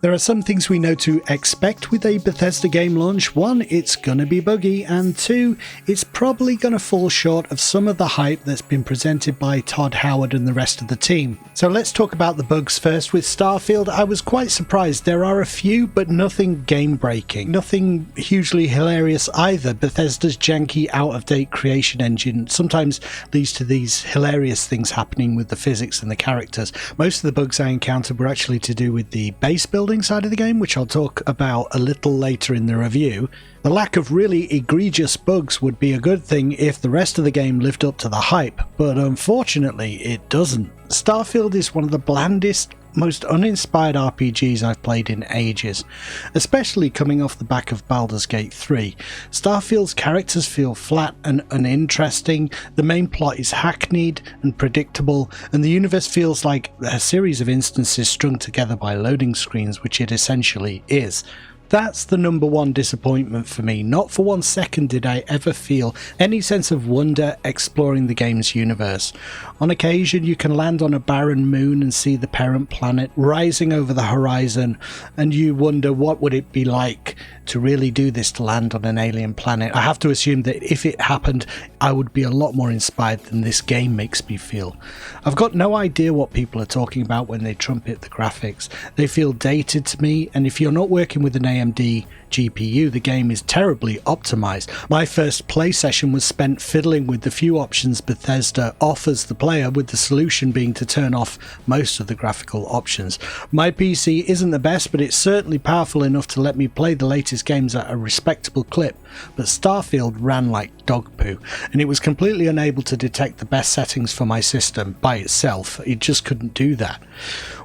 There are some things we know to expect with a Bethesda game launch. One, it's gonna be buggy, and two, it's probably gonna fall short of some of the hype that's been presented by Todd Howard and the rest of the team. So let's talk about the bugs first. With Starfield, I was quite surprised. There are a few, but nothing game-breaking. Nothing hugely hilarious either. Bethesda's janky, out-of-date creation engine sometimes leads to these hilarious things happening with the physics and the characters. Most of the bugs I encountered were actually to do with the base building side of the game, which I'll talk about a little later in the review. The lack of really egregious bugs would be a good thing if the rest of the game lived up to the hype, but unfortunately it doesn't. Starfield is one of the blandest, most uninspired RPGs I've played in ages, especially coming off the back of Baldur's Gate 3. Starfield's characters feel flat and uninteresting, the main plot is hackneyed and predictable, and the universe feels like a series of instances strung together by loading screens, which it essentially is. That's the number one disappointment for me. Not for 1 second did I ever feel any sense of wonder exploring the game's universe. On occasion you can land on a barren moon and see the parent planet rising over the horizon, and you wonder what would it be like to really do this, to land on an alien planet. I have to assume that if it happened I would be a lot more inspired than this game makes me feel. I've got no idea what people are talking about when they trumpet the graphics. They feel dated to me, and if you're not working with an AMD GPU, the game is terribly optimized. My first play session was spent fiddling with the few options Bethesda offers the player, with the solution being to turn off most of the graphical options. My PC isn't the best, but it's certainly powerful enough to let me play the latest games at a respectable clip, but Starfield ran like dog poo, and it was completely unable to detect the best settings for my system by itself. It just couldn't do that.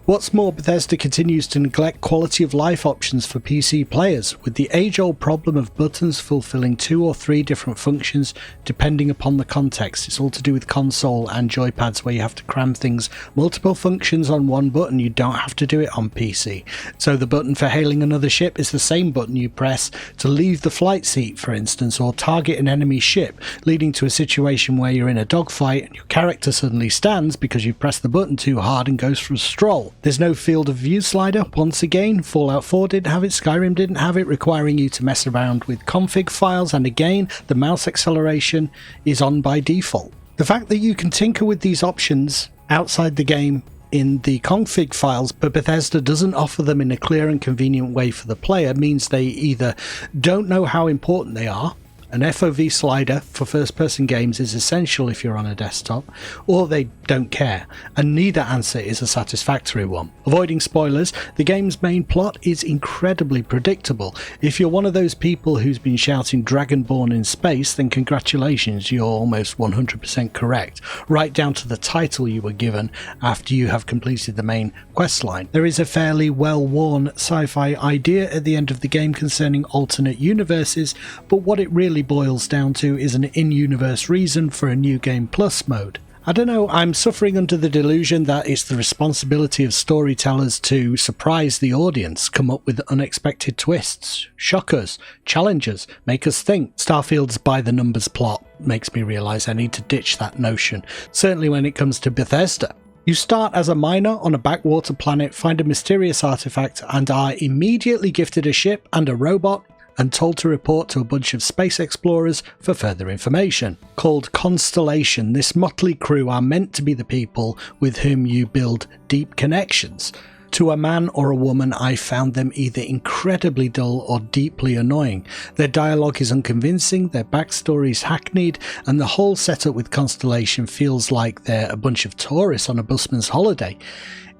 What's more, Bethesda continues to neglect quality of life options for PC players, with the age-old problem of buttons fulfilling 2 or 3 different functions depending upon the context. It's all to do with console and joypads, where you have to cram things, multiple functions on one button. You don't have to do it on PC. So the button for hailing another ship is the same button you press to leave the flight seat, for instance, or target an enemy ship, leading to a situation where you're in a dogfight and your character suddenly stands because you've pressed the button too hard and goes for a stroll. There's no field of view slider. Once again, Fallout 4 didn't have it, Skyrim didn't have it, requiring you to mess around with config files, and again, the mouse acceleration is on by default. The fact that you can tinker with these options outside the game in the config files, but Bethesda doesn't offer them in a clear and convenient way for the player, means they either don't know how important they are. An FOV slider for first-person games is essential if you're on a desktop, or they don't care, and neither answer is a satisfactory one. Avoiding spoilers, the game's main plot is incredibly predictable. If you're one of those people who's been shouting Dragonborn in space, then congratulations, you're almost 100% correct, right down to the title you were given after you have completed the main questline. There is a fairly well-worn sci-fi idea at the end of the game concerning alternate universes, but what it really boils down to is an in-universe reason for a New Game Plus mode. I don't know, I'm suffering under the delusion that it's the responsibility of storytellers to surprise the audience, come up with unexpected twists, shockers, challenges, make us think. Starfield's by-the-numbers plot makes me realise I need to ditch that notion, certainly when it comes to Bethesda. You start as a miner on a backwater planet, find a mysterious artifact, and are immediately gifted a ship and a robot, and told to report to a bunch of space explorers for further information. Called Constellation, this motley crew are meant to be the people with whom you build deep connections. To a man or a woman, I found them either incredibly dull or deeply annoying. Their dialogue is unconvincing, their backstory is hackneyed, and the whole setup with Constellation feels like they're a bunch of tourists on a busman's holiday.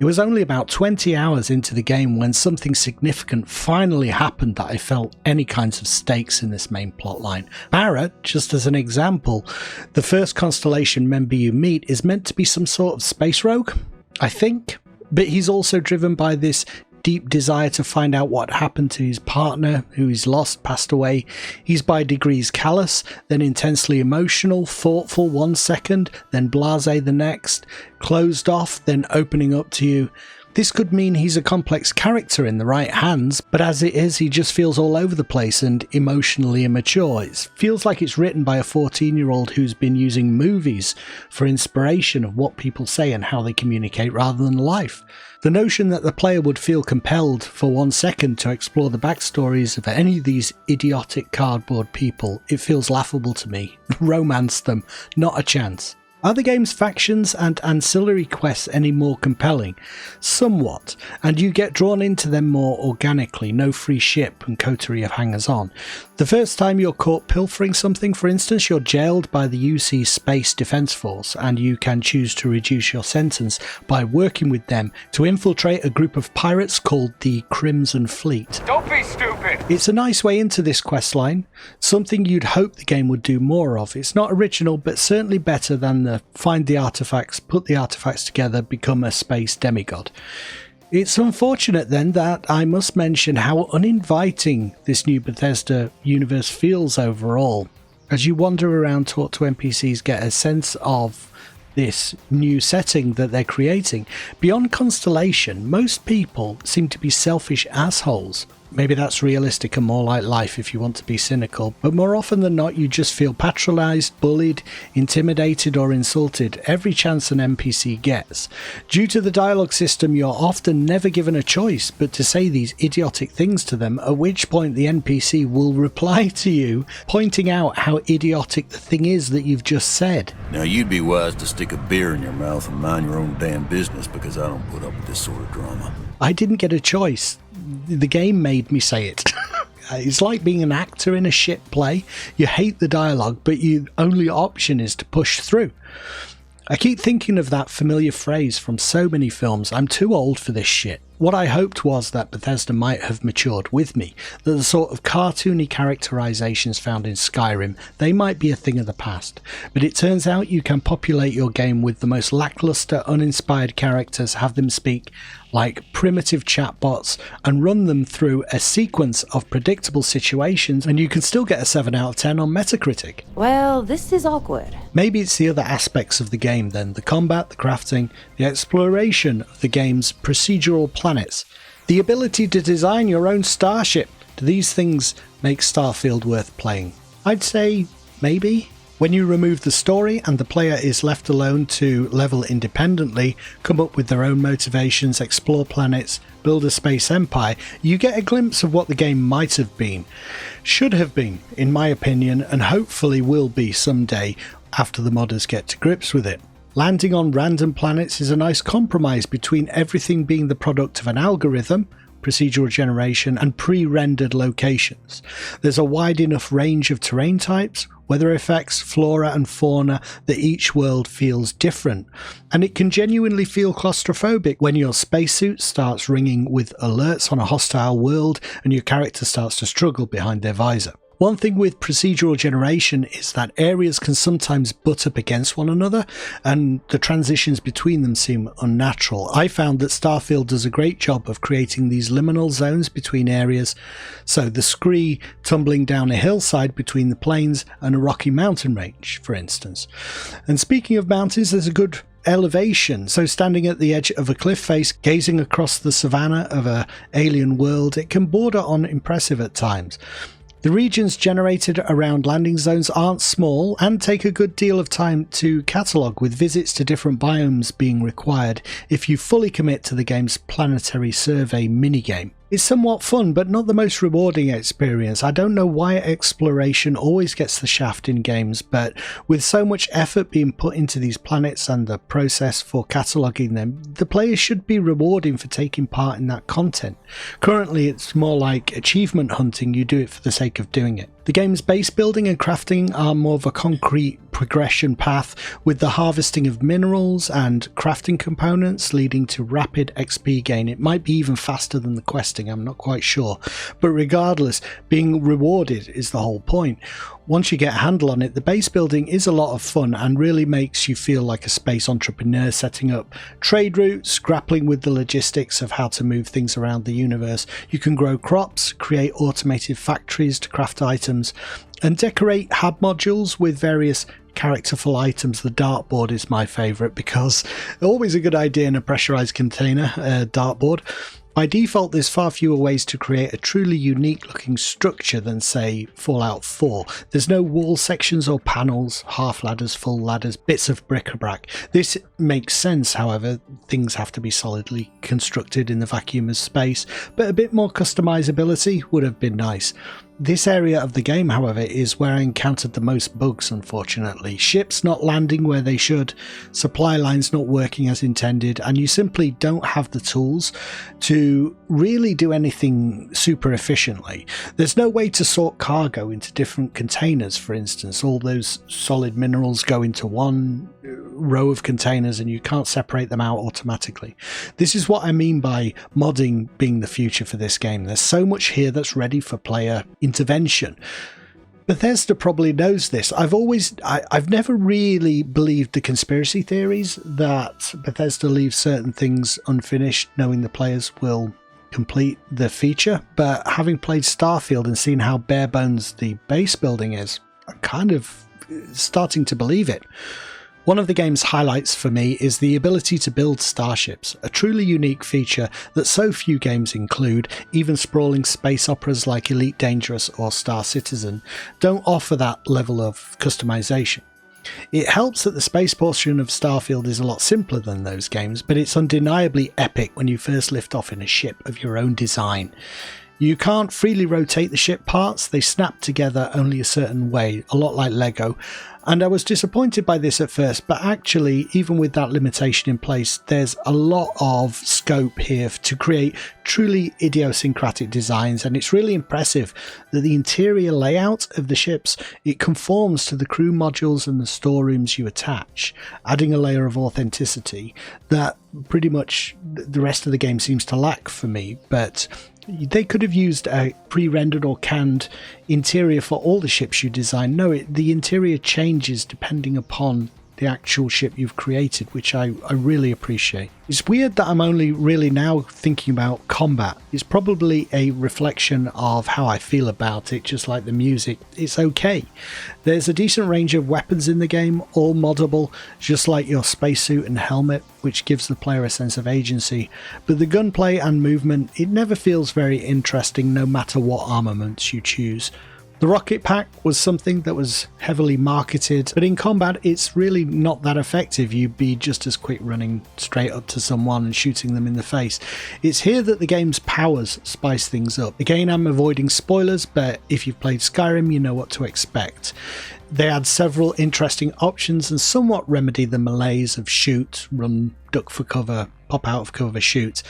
It was only about 20 hours into the game when something significant finally happened that I felt any kinds of stakes in this main plotline. Barrett, just as an example, the first Constellation member you meet is meant to be some sort of space rogue, I think, but he's also driven by this deep desire to find out what happened to his partner, who he's lost, passed away. He's by degrees callous, then intensely emotional, thoughtful 1 second, then blasé the next, closed off, then opening up to you. This could mean he's a complex character in the right hands, but as it is, he just feels all over the place and emotionally immature. It feels like it's written by a 14-year-old who's been using movies for inspiration of what people say and how they communicate rather than life. The notion that the player would feel compelled for 1 second to explore the backstories of any of these idiotic cardboard people, it feels laughable to me. Romance them, not a chance. Are the game's factions and ancillary quests any more compelling? Somewhat, and you get drawn into them more organically, no free ship and coterie of hangers-on. The first time you're caught pilfering something, for instance, you're jailed by the UC Space Defence Force, and you can choose to reduce your sentence by working with them to infiltrate a group of pirates called the Crimson Fleet. Don't be stupid! It's a nice way into this questline, something you'd hope the game would do more of. It's not original, but certainly better than the find the artifacts, put the artifacts together, become a space demigod. It's unfortunate then that I must mention how uninviting this new Bethesda universe feels overall. As you wander around, talk to NPCs, get a sense of this new setting that they're creating. Beyond Constellation, most people seem to be selfish assholes. Maybe that's realistic and more like life if you want to be cynical, but more often than not you just feel patronised, bullied, intimidated or insulted every chance an NPC gets. Due to the dialogue system, you're often never given a choice but to say these idiotic things to them, at which point the NPC will reply to you, pointing out how idiotic the thing is that you've just said. Now you'd be wise to stick a beer in your mouth and mind your own damn business, because I don't put up with this sort of drama. I didn't get a choice. The game made me say it. It's like being an actor in a shit play. You hate the dialogue, but your only option is to push through. I keep thinking of that familiar phrase from so many films, I'm too old for this shit. What I hoped was that Bethesda might have matured with me, that the sort of cartoony characterizations found in Skyrim, they might be a thing of the past. But it turns out you can populate your game with the most lacklustre, uninspired characters, have them speak like primitive chatbots, and run them through a sequence of predictable situations, and you can still get a 7 out of 10 on Metacritic. Well, this is awkward. Maybe it's the other aspects of the game then, the combat, the crafting, the exploration of the game's procedural planets, the ability to design your own starship. Do these things make Starfield worth playing? I'd say maybe. When you remove the story and the player is left alone to level independently, come up with their own motivations, explore planets, build a space empire, you get a glimpse of what the game might have been, should have been, in my opinion, and hopefully will be someday after the modders get to grips with it. Landing on random planets is a nice compromise between everything being the product of an algorithm, procedural generation, and pre-rendered locations. There's a wide enough range of terrain types, weather effects, flora and fauna that each world feels different, and it can genuinely feel claustrophobic when your spacesuit starts ringing with alerts on a hostile world and your character starts to struggle behind their visor. One thing with procedural generation is that areas can sometimes butt up against one another and the transitions between them seem unnatural. I found that Starfield does a great job of creating these liminal zones between areas, so the scree tumbling down a hillside between the plains and a rocky mountain range, for instance. And speaking of mountains, there's a good elevation, so standing at the edge of a cliff face, gazing across the savannah of an alien world, it can border on impressive at times. The regions generated around landing zones aren't small and take a good deal of time to catalogue, with visits to different biomes being required if you fully commit to the game's Planetary survey minigame. It's somewhat fun, but not the most rewarding experience. I don't know why exploration always gets the shaft in games, but with so much effort being put into these planets and the process for cataloguing them, the players should be rewarding for taking part in that content. Currently, it's more like achievement hunting, you do it for the sake of doing it. The game's base building and crafting are more of a concrete progression path, with the harvesting of minerals and crafting components leading to rapid XP gain. It might be even faster than the questing, I'm not quite sure, but regardless, being rewarded is the whole point. Once you get a handle on it, the base building is a lot of fun and really makes you feel like a space entrepreneur, setting up trade routes, grappling with the logistics of how to move things around the universe. You can grow crops, create automated factories to craft items, and decorate hub modules with various characterful items. The dartboard is my favourite because always a good idea in a pressurised container, dartboard. By default, there's far fewer ways to create a truly unique looking structure than, say, Fallout 4. There's no wall sections or panels, half ladders, full ladders, bits of bric-a-brac. This makes sense, however, things have to be solidly constructed in the vacuum of space, but a bit more customizability would have been nice. This area of the game, however, is where I encountered the most bugs, unfortunately. Ships not landing where they should, supply lines not working as intended, and you simply don't have the tools to really do anything super efficiently. There's no way to sort cargo into different containers, for instance. All those solid minerals go into one row of containers and you can't separate them out automatically. This is what I mean by modding being the future for this game. There's so much here that's ready for player intervention. Bethesda probably knows this. I've never really believed the conspiracy theories that Bethesda leaves certain things unfinished knowing the players will complete the feature, but having played Starfield and seen how bare bones the base building is, I'm kind of starting to believe it. One of the game's highlights for me is the ability to build starships, a truly unique feature that so few games include. Even sprawling space operas like Elite Dangerous or Star Citizen don't offer that level of customization. It helps that the space portion of Starfield is a lot simpler than those games, but it's undeniably epic when you first lift off in a ship of your own design. You can't freely rotate the ship parts, they snap together only a certain way, a lot like Lego, and I was disappointed by this at first, but actually, even with that limitation in place, there's a lot of scope here to create truly idiosyncratic designs, and it's really impressive that the interior layout of the ships, it conforms to the crew modules and the storerooms you attach, adding a layer of authenticity that pretty much the rest of the game seems to lack for me. But they could have used a pre-rendered or canned interior for all the ships you design. No, the interior changes depending upon the actual ship you've created, which I really appreciate. It's weird that I'm only really now thinking about combat. It's probably a reflection of how I feel about it, just like the music. It's okay. There's a decent range of weapons in the game, all moddable, just like your spacesuit and helmet, which gives the player a sense of agency. But the gunplay and movement, it never feels very interesting no matter what armaments you choose. The rocket pack was something that was heavily marketed, but in combat it's really not that effective. You'd be just as quick running straight up to someone and shooting them in the face. It's here that the game's powers spice things up. Again, I'm avoiding spoilers, but if you've played Skyrim, you know what to expect. They add several interesting options and somewhat remedy the malaise of shoot, run, duck for cover, pop out of cover, shoot.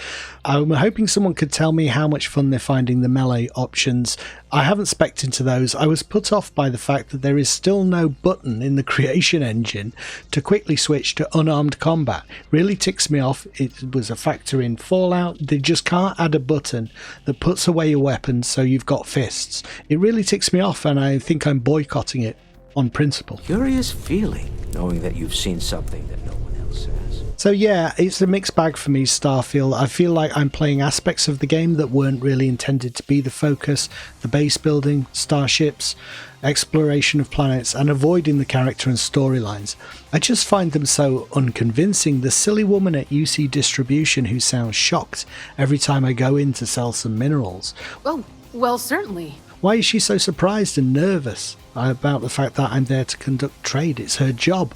I'm hoping someone could tell me how much fun they're finding the melee options. I haven't specced into those. I was put off by the fact that there is still no button in the creation engine to quickly switch to unarmed combat. Really ticks me off. It was a factor in Fallout. They just can't add a button that puts away your weapons so you've got fists. It really ticks me off, and I think I'm boycotting it on principle. Curious feeling, knowing that you've seen something that no one else has. So yeah, it's a mixed bag for me, Starfield. I feel like I'm playing aspects of the game that weren't really intended to be the focus. The base building, starships, exploration of planets, and avoiding the character and storylines. I just find them so unconvincing. The silly woman at UC Distribution who sounds shocked every time I go in to sell some minerals. Well, certainly. Why is she so surprised and nervous about the fact that I'm there to conduct trade? It's her job.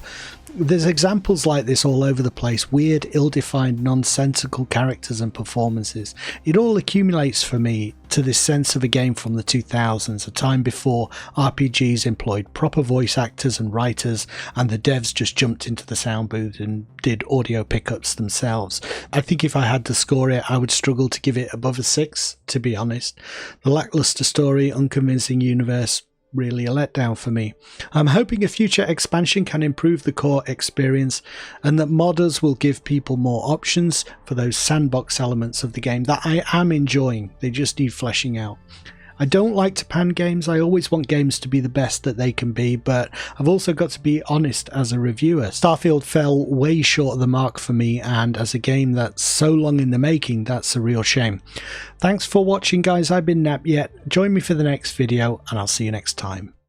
There's examples like this all over the place. Weird, ill-defined, nonsensical characters and performances. It all accumulates for me to this sense of a game from the 2000s, a time before RPGs employed proper voice actors and writers, and the devs just jumped into the sound booth and did audio pickups themselves. I think if I had to score it, I would struggle to give it above a 6, to be honest. The lacklustre story, unconvincing universe, really a letdown for me. I'm hoping a future expansion can improve the core experience and that modders will give people more options for those sandbox elements of the game that I am enjoying. They just need fleshing out. I don't like to pan games. I always want games to be the best that they can be, but I've also got to be honest as a reviewer. Starfield fell way short of the mark for me, and as a game that's so long in the making, that's a real shame. Thanks for watching, guys. I've been Napyet. Join me for the next video, and I'll see you next time.